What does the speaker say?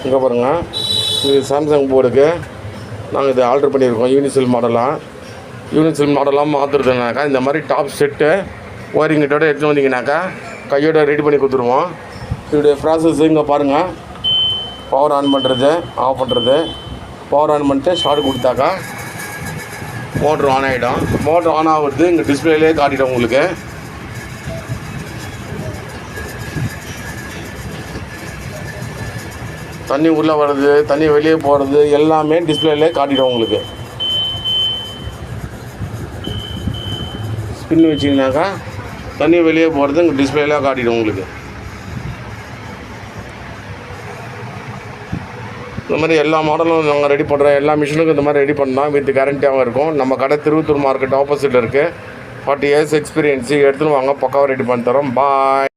இங்கே பாருங்கள், இது சாம்சங் போர்டுக்கு நாங்கள் இதை ஆல்ட்ரு பண்ணியிருக்கோம். யூனிசெல் மாடலாக மாற்றுறதுனாக்கா இந்த மாதிரி டாப் செட்டு ஒயரிங்கிட்டோட எடுத்துகிட்டு வந்தீங்கன்னாக்கா கையோட ரெடி பண்ணி கொடுத்துருவோம். இதோடைய ப்ராசஸ் இங்கே பாருங்கள். பவர் ஆன் பண்ணுறது, ஆஃப் பண்ணுறது. பவர் ஆன் பண்ணிட்டு ஸ்டார்ட் கொடுத்தாக்கா மோட்ரு ஆன் ஆகிடும். மோட்ரு ஆன் ஆகுறது இங்கே டிஸ்பிளேலே காட்டிடும் உங்களுக்கு. தண்ணி உள்ளே வர்றது, தண்ணி வெளியே போகிறது எல்லாமே டிஸ்பிளேலே காட்டிடும் உங்களுக்கு. ஸ்பின் வச்சிங்கனாக்கா தண்ணி வெளியே போகிறது இங்கே டிஸ்பிளேல காட்டிடும் உங்களுக்கு. இந்த மாதிரி எல்லா மாடலும் நாங்கள் ரெடி பண்ணுறோம். எல்லா மிஷினுக்கும் இந்த மாதிரி ரெடி பண்ணால் வித் கேரண்டியாகவும் இருக்கும். நம்ம கடை திருவத்தூர் மார்க்கெட் ஆப்போசிட்டில் இருக்குது. 40 years எக்ஸ்பீரியன்ஸு. எடுத்துன்னு வாங்க, பக்காவாக ரெடி பண்ணி தரோம். பாய்.